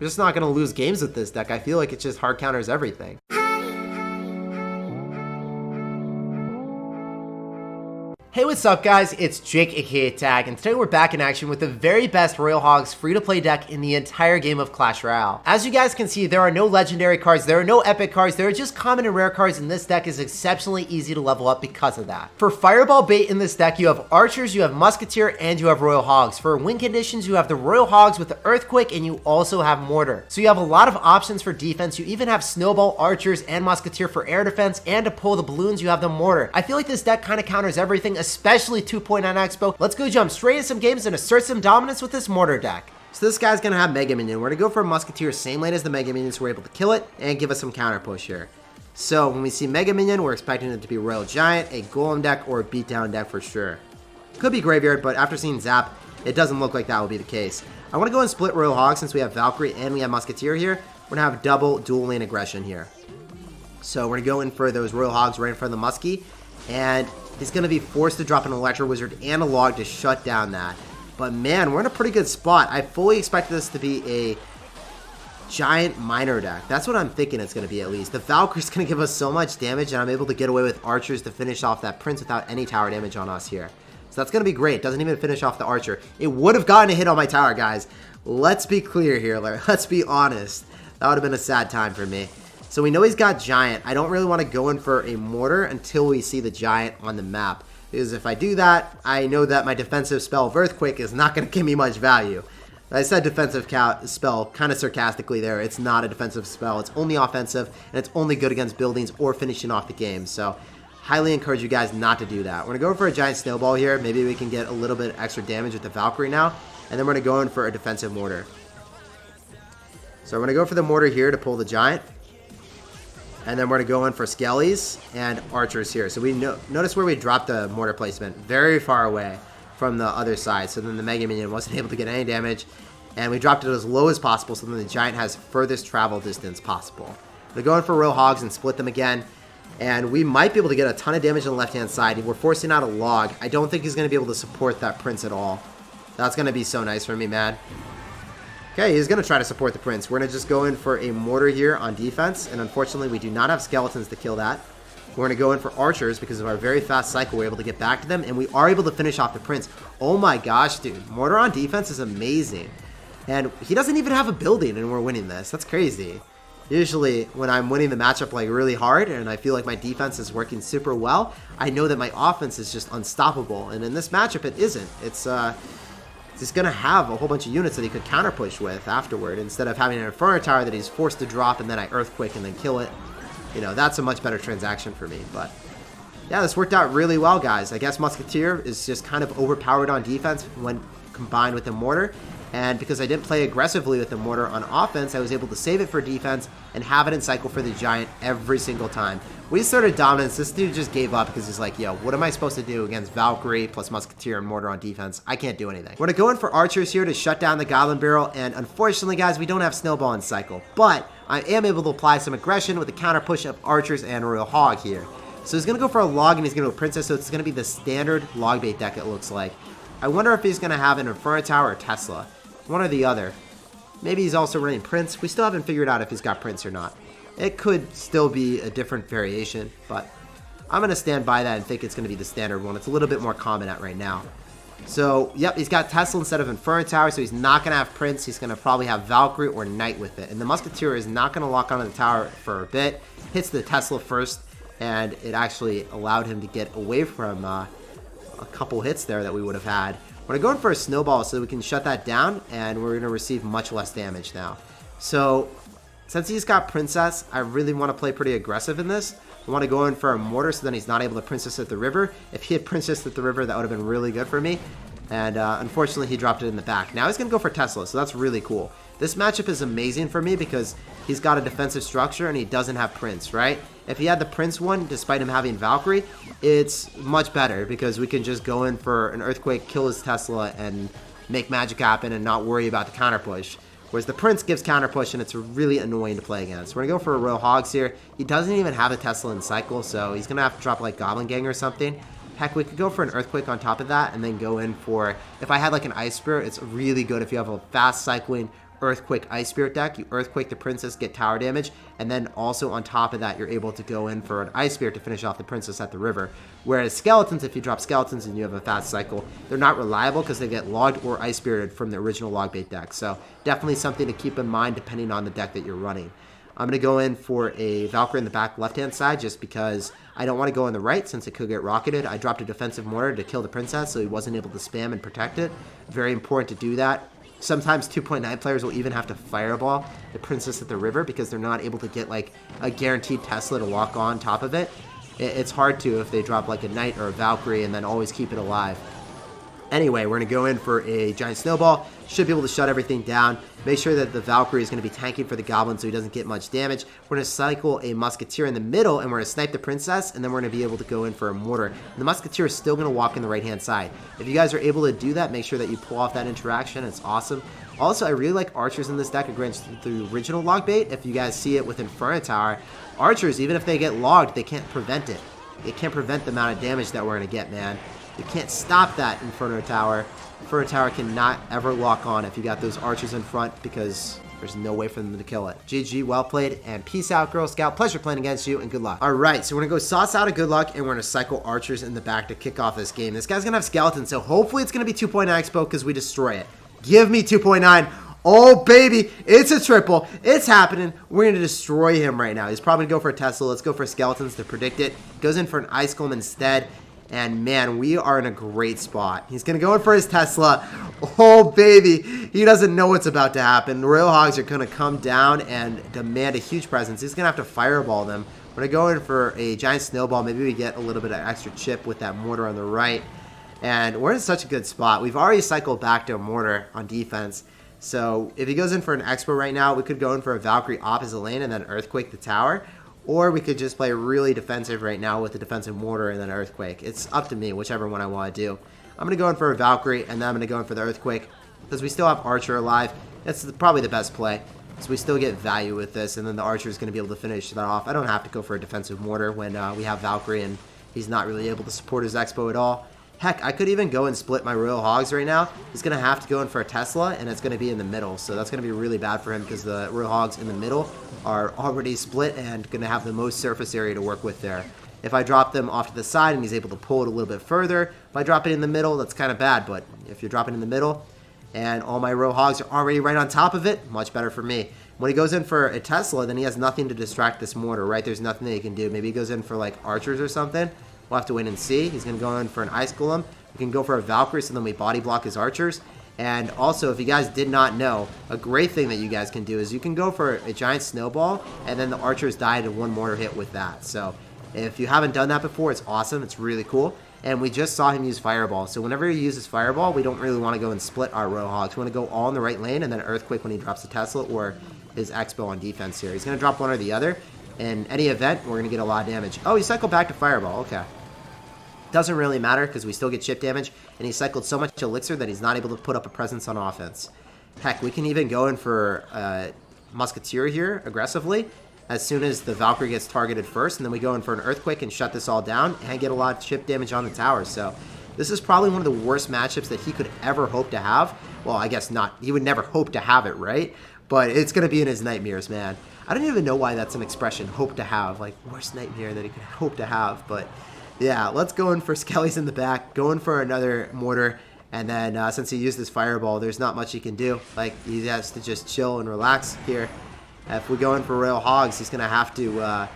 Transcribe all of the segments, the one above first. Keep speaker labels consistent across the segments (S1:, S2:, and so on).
S1: We're just not going to lose games with this deck. I feel like it just hard counters everything. Hey, what's up guys? It's Jake aka Tag, and today we're back in action with the very best Royal Hogs free-to-play deck in the entire game of Clash Royale. As you guys can see, there are no legendary cards, there are no epic cards, there are just common and rare cards, and this deck is exceptionally easy to level up because of that. For Fireball bait in this deck, you have Archers, you have Musketeer, and you have Royal Hogs. For win conditions, you have the Royal Hogs with the Earthquake, and you also have Mortar. So you have a lot of options for defense. You even have Snowball, Archers, and Musketeer for air defense, and to pull the balloons, you have the Mortar. I feel like this deck kind of counters everything, especially 2.9 Expo. Let's go jump straight into some games and assert some dominance with this Mortar deck. So this guy's gonna have Mega Minion. We're gonna go for a Musketeer, same lane as the Mega Minion, so we're able to kill it and give us some counter push here. So when we see Mega Minion, we're expecting it to be Royal Giant, a Golem deck, or a Beatdown deck for sure. Could be Graveyard, but after seeing Zap, it doesn't look like that will be the case. I want to go and split Royal Hog since we have Valkyrie and we have Musketeer here. We're gonna have double dual lane aggression here. So we're gonna go in for those Royal Hogs right in front of the Muskie, and he's going to be forced to drop an Electro Wizard and a Log to shut down that. But man, we're in a pretty good spot. I fully expected this to be a giant miner deck. That's what I'm thinking it's going to be at least. The Valkyrie's going to give us so much damage, and I'm able to get away with Archers to finish off that Prince without any tower damage on us here. So that's going to be great. Doesn't even finish off the Archer. It would have gotten a hit on my tower, guys. Let's be clear here. Let's be honest. That would have been a sad time for me. So we know he's got Giant. I don't really want to go in for a Mortar until we see the Giant on the map. Because if I do that, I know that my defensive spell of Earthquake is not going to give me much value. I said defensive spell kind of sarcastically there. It's not a defensive spell. It's only offensive, and it's only good against buildings or finishing off the game. So highly encourage you guys not to do that. We're going to go for a Giant Snowball here. Maybe we can get a little bit extra damage with the Valkyrie now. And then we're going to go in for a defensive Mortar. So I'm going to go for the Mortar here to pull the Giant. And then we're going to go in for Skellies and Archers here. So we notice where we dropped the Mortar placement. Very far away from the other side. So then the Mega Minion wasn't able to get any damage. And we dropped it as low as possible so then the Giant has furthest travel distance possible. We're going for Royal Hogs and split them again. And we might be able to get a ton of damage on the left-hand side. We're forcing out a Log. I don't think he's going to be able to support that Prince at all. That's going to be so nice for me, man. Okay, he's going to try to support the Prince. We're going to just go in for a Mortar here on defense, and unfortunately we do not have Skeletons to kill that. We're going to go in for Archers because of our very fast cycle. We're able to get back to them, and we are able to finish off the Prince. Oh my gosh, dude. Mortar on defense is amazing. And he doesn't even have a building, and we're winning this. That's crazy. Usually, when I'm winning the matchup like really hard, and I feel like my defense is working super well, I know that my offense is just unstoppable. And in this matchup, it isn't. He's going to have a whole bunch of units that he could counter push with afterward instead of having an Inferno Tower that he's forced to drop and then I Earthquake and then kill it. You know, that's a much better transaction for me. But yeah, this worked out really well, guys. I guess Musketeer is just kind of overpowered on defense when combined with the Mortar. And because I didn't play aggressively with the Mortar on offense, I was able to save it for defense and have it in cycle for the Giant every single time. We started dominance. This dude just gave up because he's like, yo, what am I supposed to do against Valkyrie plus Musketeer and Mortar on defense? I can't do anything. We're going to go in for Archers here to shut down the Goblin Barrel. And unfortunately, guys, we don't have Snowball in cycle. But I am able to apply some aggression with the counter push of Archers and Royal Hog here. So he's going to go for a Log and he's going to go Princess. So it's going to be the standard Log bait deck, it looks like. I wonder if he's going to have an Inferno Tower or Tesla. One or the other. Maybe he's also running Prince. We still haven't figured out if he's got Prince or not. It could still be a different variation, but I'm going to stand by that and think it's going to be the standard one. It's a little bit more common at right now. So, yep, he's got Tesla instead of Inferno Tower, so he's not going to have Prince. He's going to probably have Valkyrie or Knight with it. And the Musketeer is not going to lock onto the tower for a bit. Hits the Tesla first, and it actually allowed him to get away from a couple hits there that we would have had. We're going for a Snowball so that we can shut that down, and we're going to receive much less damage now. So, since he's got Princess, I really want to play pretty aggressive in this. I want to go in for a Mortar so then he's not able to Princess at the river. If he had Princess at the river, that would have been really good for me. And unfortunately, he dropped it in the back. Now he's going to go for Tesla, so that's really cool. This matchup is amazing for me because he's got a defensive structure and he doesn't have Prince, right? If he had the Prince one, despite him having Valkyrie, it's much better because we can just go in for an Earthquake, kill his Tesla, and make magic happen and not worry about the counter push. Whereas the Prince gives counter push and it's really annoying to play against. We're going to go for a Royal Hogs here. He doesn't even have a Tesla in cycle, so he's going to have to drop like Goblin Gang or something. Heck, we could go for an Earthquake on top of that and then go in for, if I had like an Ice Spirit, it's really good if you have a fast cycling Earthquake Ice Spirit deck. You Earthquake the Princess, get tower damage, and then also on top of that, you're able to go in for an Ice Spirit to finish off the Princess at the river. Whereas Skeletons, if you drop Skeletons and you have a fast cycle, they're not reliable because they get logged or Ice Spirited from the original log bait deck. So definitely something to keep in mind depending on the deck that you're running. I'm going to go in for a Valkyrie in the back left-hand side just because I don't want to go on the right since it could get rocketed. I dropped a defensive mortar to kill the Princess so he wasn't able to spam and protect it. Very important to do that. Sometimes 2.9 players will even have to fireball the Princess at the river because they're not able to get like a guaranteed Tesla to lock on top of it. It's hard to if they drop like a Knight or a Valkyrie and then always keep it alive. Anyway, we're going to go in for a Giant Snowball. Should be able to shut everything down. Make sure that the Valkyrie is going to be tanking for the Goblin so he doesn't get much damage. We're going to cycle a Musketeer in the middle, and we're going to snipe the Princess, and then we're going to be able to go in for a Mortar. And the Musketeer is still going to walk in the right-hand side. If you guys are able to do that, make sure that you pull off that interaction. It's awesome. Also, I really like Archers in this deck against the original log bait. If you guys see it with Inferno Tower, Archers, even if they get logged, they can't prevent it. They can't prevent the amount of damage that we're going to get, man. You can't stop that Inferno Tower. Inferno Tower cannot ever lock on if you got those Archers in front because there's no way for them to kill it. GG, well played, and peace out, Girl Scout. Pleasure playing against you, and good luck. All right, so we're going to go sauce out of good luck, and we're going to cycle Archers in the back to kick off this game. This guy's going to have Skeletons, so hopefully it's going to be 2.9 Expo because we destroy it. Give me 2.9. Oh, baby, it's a triple. It's happening. We're going to destroy him right now. He's probably going to go for a Tesla. Let's go for Skeletons to predict it. Goes in for an Ice Golem instead. And man, we are in a great spot. He's going to go in for his Tesla. Oh, baby. He doesn't know what's about to happen. The Royal Hogs are going to come down and demand a huge presence. He's going to have to fireball them. We're going to go in for a Giant Snowball. Maybe we get a little bit of extra chip with that Mortar on the right. And we're in such a good spot. We've already cycled back to a Mortar on defense. So if he goes in for an Expo right now, we could go in for a Valkyrie opposite lane and then Earthquake the tower. Or we could just play really defensive right now with a defensive Mortar and then Earthquake. It's up to me, whichever one I want to do. I'm going to go in for a Valkyrie, and then I'm going to go in for the Earthquake. Because we still have Archer alive. That's probably the best play. So we still get value with this, and then the Archer is going to be able to finish that off. I don't have to go for a defensive Mortar when we have Valkyrie, and he's not really able to support his Expo at all. Heck, I could even go and split my Royal Hogs right now. He's going to have to go in for a Tesla, and it's going to be in the middle. So that's going to be really bad for him because the Royal Hogs in the middle are already split and going to have the most surface area to work with there. If I drop them off to the side and he's able to pull it a little bit further, if I drop it in the middle, that's kind of bad. But if you're dropping in the middle and all my Royal Hogs are already right on top of it, much better for me. When he goes in for a Tesla, then he has nothing to distract this Mortar, right? There's nothing that he can do. Maybe he goes in for like Archers or something. We'll have to wait and see. He's going to go in for an Ice Golem. We can go for a Valkyrie, so then we body block his Archers. And also, if you guys did not know, a great thing that you guys can do is you can go for a Giant Snowball, and then the Archers die to one Mortar hit with that. So if you haven't done that before, it's awesome. It's really cool. And we just saw him use Fireball. So whenever he uses Fireball, we don't really want to go and split our Royal Hogs. We want to go all in the right lane, and then Earthquake when he drops a Tesla or his Expo on defense here. He's going to drop one or the other. In any event, we're going to get a lot of damage. Oh, he cycled back to Fireball. Okay. Doesn't really matter because we still get chip damage, and he cycled so much Elixir that he's not able to put up a presence on offense. Heck, we can even go in for Musketeer here aggressively as soon as the Valkyrie gets targeted first, and then we go in for an Earthquake and shut this all down and get a lot of chip damage on the tower. So this is probably one of the worst matchups that he could ever hope to have. Well, I guess not. He would never hope to have it, right? But it's going to be in his nightmares, man. I don't even know why that's an expression, hope to have. Like, worst nightmare that he could hope to have, but yeah, let's go in for Skellies in the back, go in for another Mortar, and then since he used his Fireball, there's not much he can do. Like, he has to just chill and relax here. If we go in for Royal Hogs, he's going to have to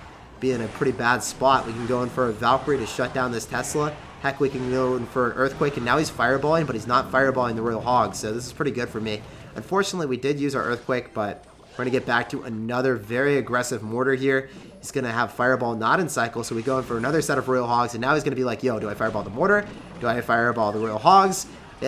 S1: be in a pretty bad spot. We can go in for a Valkyrie to shut down this Tesla. Heck, we can go in for an Earthquake, and now he's Fireballing, but he's not Fireballing the Royal Hogs, so this is pretty good for me. Unfortunately, we did use our Earthquake, but we're going to get back to another very aggressive Mortar here. He's going to have Fireball not in cycle, so we go in for another set of Royal Hogs, and now he's going to be like, yo, do I Fireball the Mortar? Do I Fireball the Royal Hogs?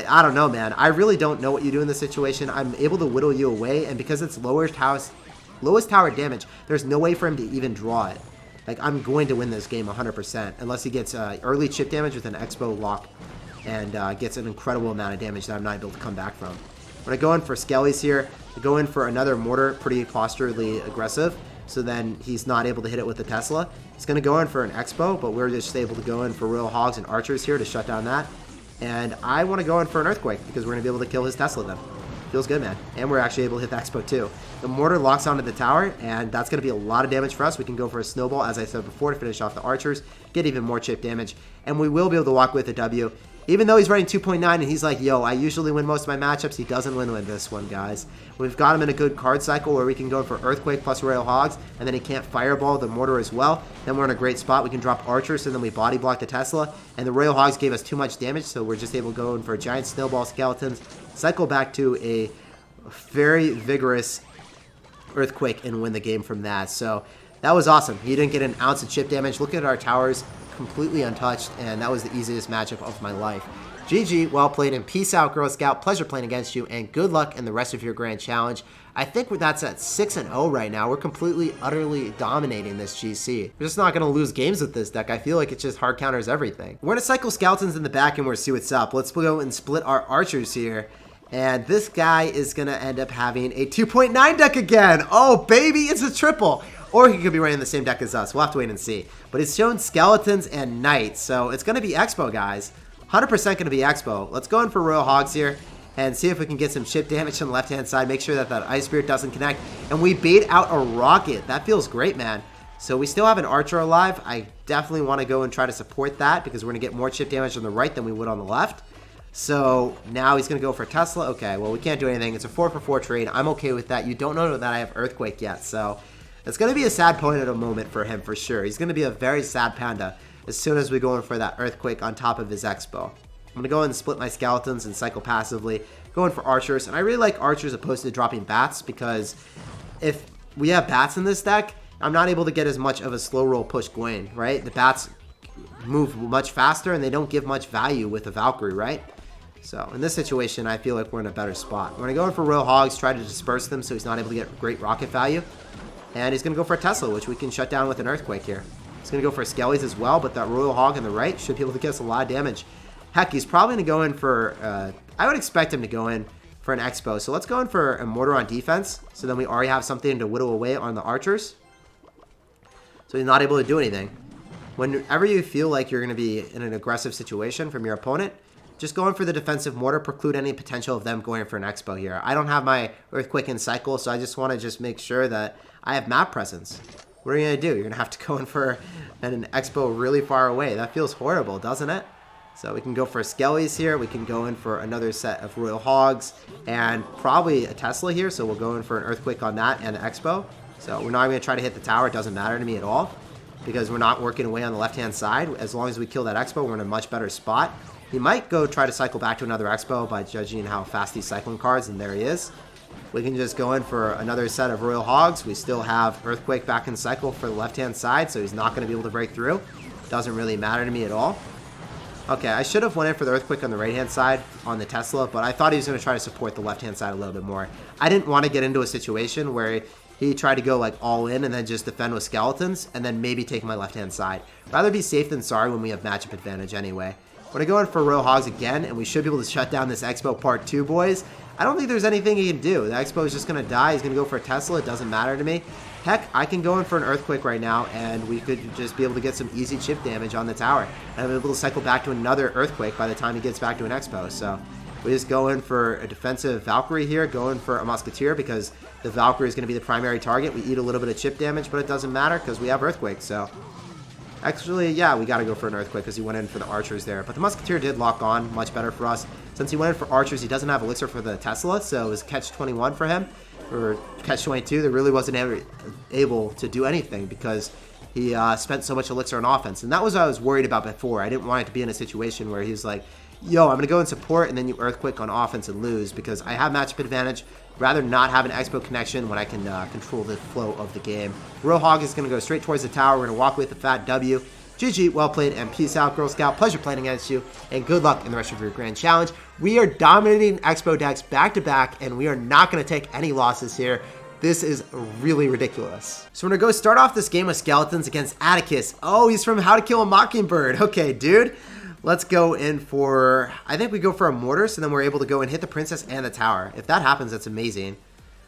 S1: I don't know, man. I really don't know what you do in this situation. I'm able to whittle you away, and because it's lowest tower damage, there's no way for him to even draw it. Like, I'm going to win this game 100%, unless he gets early chip damage with an Expo lock and gets an incredible amount of damage that I'm not able to come back from. When I go in for Skellies here, I go in for another Mortar, pretty posturally aggressive, so then he's not able to hit it with the Tesla. He's going to go in for an Expo, but we're just able to go in for Royal Hogs and Archers here to shut down that. And I want to go in for an Earthquake, because we're going to be able to kill his Tesla then. Feels good, man. And we're actually able to hit the Expo too. The mortar locks onto the tower, and that's going to be a lot of damage for us. We can go for a snowball, as I said before, to finish off the archers, get even more chip damage, and we will be able to walk with a W. Even though he's running 2.9 and he's like, yo, I usually win most of my matchups, he doesn't win with this one, guys. We've got him in a good card cycle where we can go for Earthquake plus Royal Hogs, and then he can't Fireball the mortar as well. Then we're in a great spot. We can drop archers, and then we body block the Tesla, and the Royal Hogs gave us too much damage, so we're just able to go in for giant snowball skeletons, cycle back to a very vigorous Earthquake, and win the game from that. So that was awesome. He didn't get an ounce of chip damage. Look at our towers, completely untouched, and that was the easiest matchup of my life. GG, well played, and peace out, Girl Scout. Pleasure playing against you, and good luck in the rest of your grand challenge. I think that's at 6-0 right now. We're completely, utterly dominating this GC. We're just not going to lose games with this deck. I feel like it just hard counters everything. We're going to cycle skeletons in the back, and we're going to see what's up. Let's go and split our archers here. And this guy is going to end up having a 2.9 deck again. Oh, baby, it's a triple. Or he could be running the same deck as us. We'll have to wait and see. But it's shown skeletons and knights. So it's going to be Expo, guys. 100% going to be Expo. Let's go in for Royal Hogs here and see if we can get some chip damage on the left-hand side. Make sure that that Ice Spirit doesn't connect. And we bait out a rocket. That feels great, man. So we still have an archer alive. I definitely want to go and try to support that because we're going to get more chip damage on the right than we would on the left. So now he's going to go for Tesla. Okay, well, we can't do anything. It's a 4-for-4 trade. I'm okay with that. You don't know that I have Earthquake yet. So it's going to be a sad point at a moment for him for sure. He's going to be a very sad panda as soon as we go in for that Earthquake on top of his Expo. I'm going to go and split my skeletons and cycle passively. Go in for archers. And I really like archers opposed to dropping bats because if we have bats in this deck, I'm not able to get as much of a slow roll push going, right? The bats move much faster and they don't give much value with a Valkyrie, right? So in this situation, I feel like we're in a better spot. We're going to go in for Royal Hogs, try to disperse them so he's not able to get great rocket value. And he's going to go for a Tesla, which we can shut down with an Earthquake here. He's going to go for Skellies as well, but that Royal Hog on the right should be able to get us a lot of damage. Heck, he's probably going to go in for, I would expect him to go in for an Expo. So let's go in for a mortar on defense. So then we already have something to whittle away on the archers. So he's not able to do anything. Whenever you feel like you're going to be in an aggressive situation from your opponent, just go in for the defensive mortar, preclude any potential of them going for an Expo here. I don't have my Earthquake in cycle, so I just want to just make sure that I have map presence. What are you going to do? You're going to have to go in for an Expo really far away. That feels horrible, doesn't it? So we can go for Skellies here. We can go in for another set of Royal Hogs and probably a Tesla here. So we'll go in for an Earthquake on that and an Expo. So we're not going to try to hit the tower. It doesn't matter to me at all because we're not working away on the left-hand side. As long as we kill that Expo, we're in a much better spot. He might go try to cycle back to another Expo by judging how fast he's cycling cards, and there he is. We can just go in for another set of Royal Hogs. We still have Earthquake back in cycle for the left-hand side, so he's not going to be able to break through. Doesn't really matter to me at all. Okay, I should have went in for the Earthquake on the right-hand side on the Tesla, but I thought he was going to try to support the left-hand side a little bit more. I didn't want to get into a situation where he tried to go like all in and then just defend with skeletons and then maybe take my left-hand side. Rather be safe than sorry when we have matchup advantage anyway. We're going to go in for Royal Hogs again, and we should be able to shut down this Expo Part 2, boys. I don't think there's anything he can do. The Expo is just going to die. He's going to go for a Tesla. It doesn't matter to me. Heck, I can go in for an Earthquake right now, and we could just be able to get some easy chip damage on the tower. And I'm able to cycle back to another Earthquake by the time he gets back to an Expo. So we just go in for a defensive Valkyrie here, go in for a Musketeer because the Valkyrie is going to be the primary target. We eat a little bit of chip damage, but it doesn't matter because we have Earthquake. So actually, yeah, we got to go for an Earthquake because he went in for the archers there. But the Musketeer did lock on much better for us. Since he went in for archers, he doesn't have Elixir for the Tesla, so it was catch-21 for him. Or catch-22, there really wasn't ever able to do anything because he spent so much Elixir on offense. And that was what I was worried about before. I didn't want it to be in a situation where he's like, yo, I'm going to go in support and then you Earthquake on offense and lose because I have matchup advantage. Rather not have an Expo connection when I can control the flow of the game. Royal Hog is going to go straight towards the tower. We're going to walk with the fat W. GG, well played, and peace out, Girl Scout. Pleasure playing against you, and good luck in the rest of your grand challenge. We are dominating Expo decks back-to-back, and we are not going to take any losses here. This is really ridiculous. So we're going to go start off this game with Skeletons against Atticus. Oh, he's from How to Kill a Mockingbird. Okay, dude. Let's go in for, I think we go for a mortar, so then we're able to go and hit the princess and the tower. If that happens, that's amazing.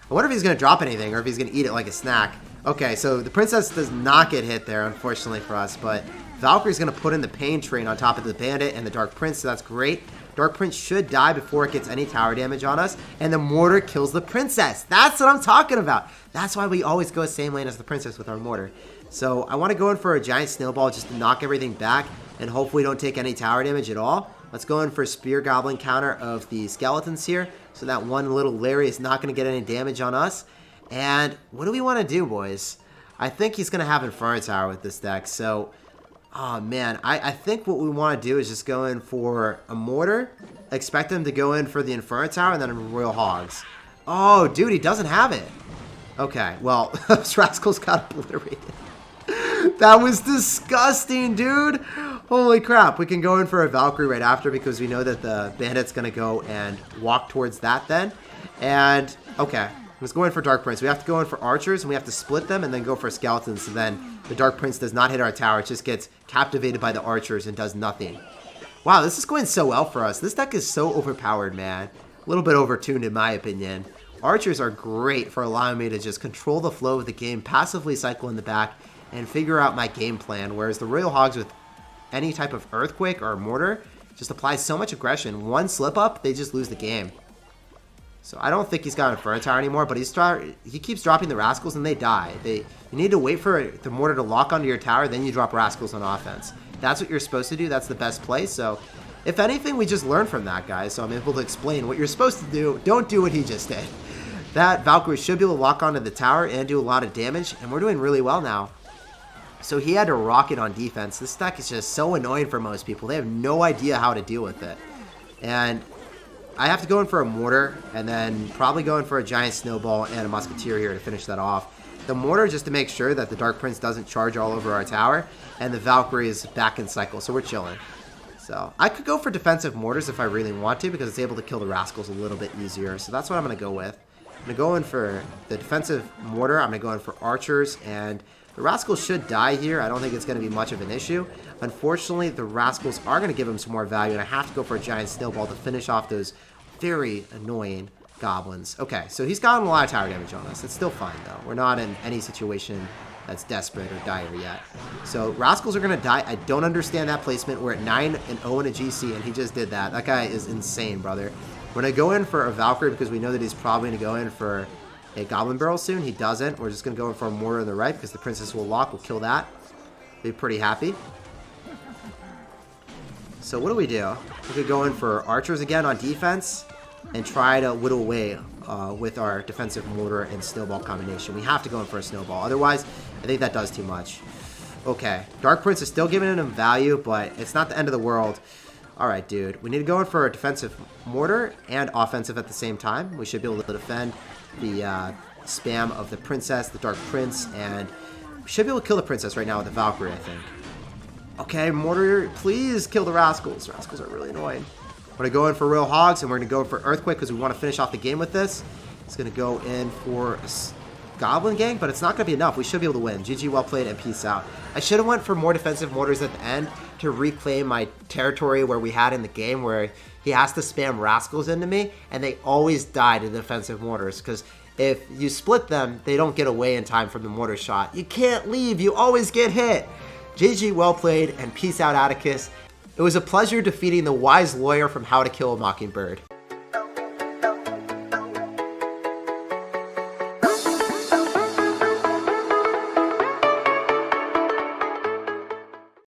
S1: I wonder if he's going to drop anything or if he's going to eat it like a snack. Okay, so the princess does not get hit there, unfortunately for us, but Valkyrie's going to put in the pain train on top of the bandit and the dark prince, so that's great. Dark Prince should die before it gets any tower damage on us, and the mortar kills the princess. That's what I'm talking about. That's why we always go same lane as the princess with our mortar. So I want to go in for a giant snowball just to knock everything back, and hopefully don't take any tower damage at all. Let's go in for spear goblin counter of the skeletons here, so that one little Larry is not going to get any damage on us. And what do we want to do, boys? I think he's going to have Inferno Tower with this deck, so... Oh, man, I think what we want to do is just go in for a mortar, expect him to go in for the Inferno Tower, and then a Royal Hogs. Oh, dude, he doesn't have it. Okay, well, Rascals got obliterated. That was disgusting, dude. Holy crap. We can go in for a Valkyrie right after because we know that the bandit's going to go and walk towards that then. And, okay. Let's go in for Dark Prince. We have to go in for archers, and we have to split them and then go for skeletons. So then the Dark Prince does not hit our tower. It just gets captivated by the archers and does nothing. Wow, this is going so well for us. This deck is so overpowered, man. A little bit overtuned in my opinion. Archers are great for allowing me to just control the flow of the game, passively cycle in the back, and figure out my game plan. Whereas the Royal Hogs with any type of earthquake or mortar just applies so much aggression. One slip up, they just lose the game. So I don't think he's got an Inferno Tower anymore, but he keeps dropping the Rascals and they die. You need to wait for the mortar to lock onto your tower, then you drop Rascals on offense. That's what you're supposed to do. That's the best play. So if anything, we just learned from that, guys. So I'm able to explain what you're supposed to do. Don't do what he just did. That Valkyrie should be able to lock onto the tower and do a lot of damage, and we're doing really well now. So he had to rock it on defense. This deck is just so annoying for most people. They have no idea how to deal with it. And I have to go in for a mortar, and then probably go in for a giant snowball and a musketeer here to finish that off. The mortar just to make sure that the Dark Prince doesn't charge all over our tower, and the Valkyrie is back in cycle, so we're chilling. So I could go for defensive mortars if I really want to, because it's able to kill the Rascals a little bit easier. So that's what I'm going to go with. I'm going to go in for the defensive mortar. I'm going to go in for archers, and the Rascals should die here. I don't think it's going to be much of an issue. Unfortunately, the Rascals are going to give him some more value, and I have to go for a giant snowball to finish off those very annoying goblins. Okay, so he's gotten a lot of tower damage on us. It's still fine, though. We're not in any situation that's desperate or dire yet. So Rascals are going to die. I don't understand that placement. We're at 9-0 in a GC, and he just did that. That guy is insane, brother. We're going to go in for a Valkyrie because we know that he's probably going to go in for a Goblin Barrel soon. He doesn't. We're just going to go in for a mortar on the right because the Princess will lock. We'll kill that. Be pretty happy. So what do? We could go in for archers again on defense and try to whittle away with our defensive mortar and snowball combination. We have to go in for a snowball. Otherwise, I think that does too much. Okay. Dark Prince is still giving him value, but it's not the end of the world. Alright, dude. We need to go in for a defensive mortar and offensive at the same time. We should be able to defend the spam of the princess, the Dark Prince, and we should be able to kill the princess right now with the Valkyrie, I think. Okay, mortar, please kill the Rascals. Rascals are really annoying. We're going to go in for Royal Hogs, and we're going to go for Earthquake because we want to finish off the game with this. It's going to go in for Goblin Gang, but it's not going to be enough. We should be able to win. GG, well played, and peace out. I should have went for more defensive mortars at the end to reclaim my territory where we had in the game where he has to spam Rascals into me, and they always die to defensive mortars because if you split them, they don't get away in time from the mortar shot. You can't leave. You always get hit. GG, well played, and peace out, Atticus. It was a pleasure defeating the wise lawyer from How to Kill a Mockingbird.